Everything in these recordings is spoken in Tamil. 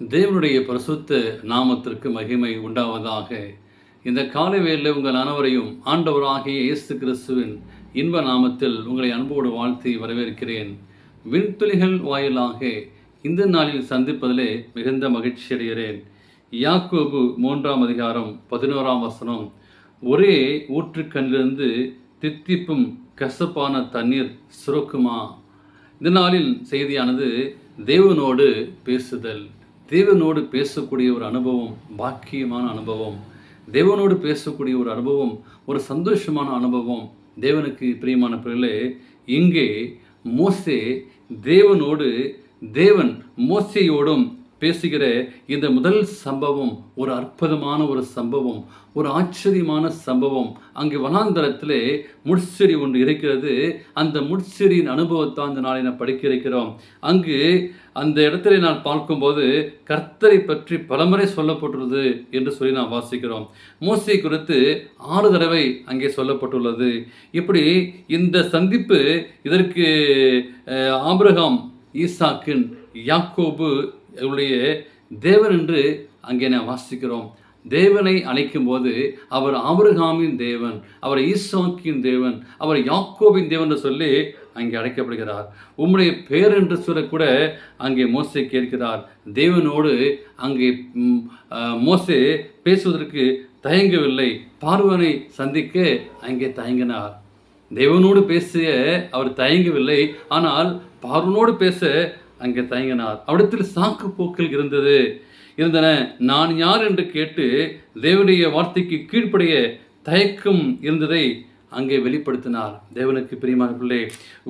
தேவனுடைய பரிசுத்த நாமத்திற்கு மகிமை உண்டாவதாக. இந்த காலை வேளையில் உங்கள் அனைவரையும் ஆண்டவராகிய இயேசு கிறிஸ்துவின் இன்ப நாமத்தில் உங்களை அன்போடு வாழ்த்தி வரவேற்கிறேன். விண்துளிகள் வாயிலாக இந்த நாளில் சந்திப்பதிலே மிகுந்த மகிழ்ச்சி அடைகிறேன். யாக்கோபு 3ஆம் அதிகாரம் 11ஆம் வசனம், ஒரே ஊற்றுக்கண்ணிலிருந்து தித்திப்பும் கசப்பான தண்ணீர் சுரக்குமா? இந்த நாளில் செய்தியானது தேவனோடு பேசுதல். தேவனோடு பேசக்கூடிய ஒரு அனுபவம் பாக்கியமான அனுபவம். தேவனோடு பேசக்கூடிய ஒரு அனுபவம் ஒரு சந்தோஷமான அனுபவம். தேவனுக்கு பிரியமான பிள்ளைகளே, இங்கே மோசே தேவனோடு, தேவன் மோசேயோடும் பேசுகிற இந்த முதல் சம்பவம் ஒரு அற்புதமான ஒரு சம்பவம், ஒரு ஆச்சரியமான சம்பவம். அங்கே வனாந்தரத்திலே முட்செடி ஒன்று இருக்கிறது. அந்த முட்செடியின் அனுபவத்தை அந்த நாளை நான் படிக்க இருக்கிறோம். அங்கு அந்த இடத்துல நான் பார்க்கும்போது கர்த்தரை பற்றி பலமுறை சொல்லப்பட்டுள்ளது என்று சொல்லி நான் வாசிக்கிறோம். மோசே குறித்து 6 தடவை அங்கே சொல்லப்பட்டுள்ளது. இப்படி இந்த சந்திப்பு இதற்கு ஆபிரகாம், ஈசாக்கின், யாக்கோபு அவருடைய தேவன் என்று அங்கே நான் வாசிக்கிறோம். தேவனை அழைக்கும் போது அவர் ஆபிரகாமின் தேவன், அவர் ஈசாக்கின் தேவன், அவர் யாக்கோபின் தேவன் என்று சொல்லி அங்கே அழைக்கப்படுகிறார். உம்முடைய பேர் என்று சொல்லக்கூட அங்கே மோசே கேட்கிறார். தேவனோடு அங்கே மோசே பேசுவதற்கு தயங்கவில்லை. பார்வனை சந்திக்க அங்கே தயங்கினார். தேவனோடு பேசிய அவர் தயங்கவில்லை, ஆனால் பார்வனோடு பேச அங்கே தயங்கினார். அவரிடத்தில் சாக்கு போக்கில் இருந்தன. நான் யார் என்று கேட்டு தேவனுடைய வார்த்தைக்கு கீழ்ப்படைய தயக்கம் இருந்ததை அங்கே வெளிப்படுத்தினார். தேவனுக்கு பிரியமான பிள்ளை,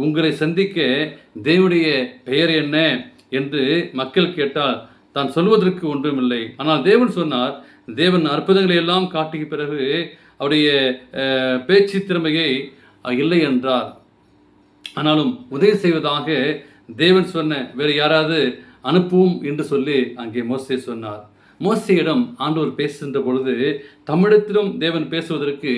உங்களை சந்திக்க தேவனுடைய பெயர் என்ன என்று மக்கள் கேட்டால் தான் சொல்வதற்கு ஒன்றுமில்லை. ஆனால் தேவன் சொன்னார். தேவன் அற்புதங்களை எல்லாம் காட்டிய பிறகு அவருடைய பேச்சு திறமையை இல்லை என்றார். ஆனாலும் உதவி செய்வதாக தேவன் சொன்ன வேறு யாராவது அனுப்புவோம் என்று சொல்லி அங்கே மோசே சொன்னார். மோசேயிடம் ஆண்டவர் பேசுகின்ற பொழுது தமிழத்திலும் தேவன் பேசுவதற்கு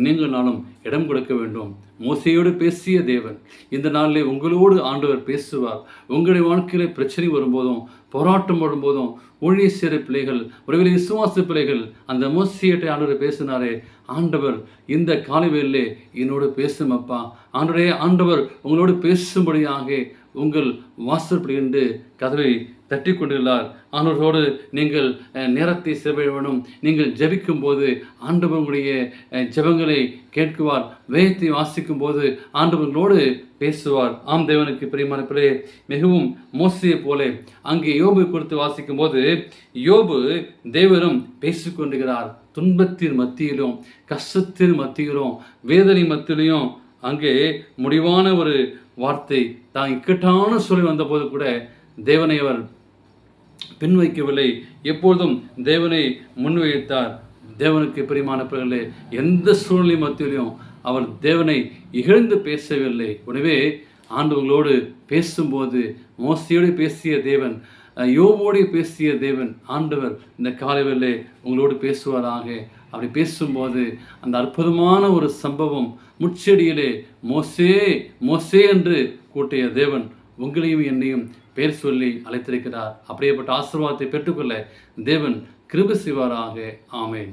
நீங்கள் நாளும் இடம் கொடுக்க வேண்டும். மோசேயோடு பேசிய தேவன் இந்த நாளில் உங்களோடு ஆண்டவர் பேசுவார். உங்களுடைய வாழ்க்கையில் பிரச்சனை வரும்போதும், போராட்டம் வரும்போதும், ஊழிய சேர பிள்ளைகள், ஒருவேளை விசுவாச பிள்ளைகள், அந்த மோசேயிட்ட ஆண்டவர் பேசினாரே, ஆண்டவர் இந்த காலை வேளையிலே என்னோடு பேசும் அப்பா, ஆண்டவர் உங்களோடு பேசும்படியாக உங்கள் வாசற்படி கதவை தட்டி கொண்டுள்ளார். ஆண்டவரோடு நீங்கள் நேரத்தை செலவிட வேண்டும். நீங்கள் ஜெபிக்கும் போது ஆண்டவர் உங்களுடைய ஜெபங்களை கேட்குவார். வேதத்தை வாசிக்கும் போது ஆண்டவர்களோடு பேசுவார். ஆம், தேவனுக்கு பிரியமான பிள்ளையே, மிகவும் மோசையை போல அங்கே யோபு குறித்து வாசிக்கும் போது யோபு தேவனும் பேசிக்கொண்டுகிறார். துன்பத்தின் மத்தியிலும், கஷ்டத்தின் மத்தியிலும், வேதனை மத்தியிலும் அங்கே முடிவான ஒரு வார்த்தை. தான் இக்கட்டான சூழல் வந்தபோது கூட தேவனை அவர் பின்வைக்கவில்லை. எப்பொழுதும் தேவனை முன்வைத்தார். தேவனுக்கு பிரியமான பிள்ளைகளே, எந்த சூழ்நிலை மத்தியிலும் அவர் தேவனை இகழ்ந்து பேசவில்லை. உடனே ஆண்டவர்களோடு பேசும்போது மோசையோடு பேசிய தேவன், யோபோடு பேசிய தேவன் ஆண்டவர் இந்த காலையிலே உங்களோடு பேசுவாராக. அப்படி பேசும்போது அந்த அற்புதமான ஒரு சம்பவம், முட்செடியிலே மோசே மோசே என்று கூட்டிய தேவன் உங்களையும் என்னையும் பேர் சொல்லி அழைத்திருக்கிறார். அப்படியேப்பட்ட ஆசீர்வாதத்தை பெற்றுக்கொள்ள தேவன் கிருபை செய்வாராக. ஆமேன்.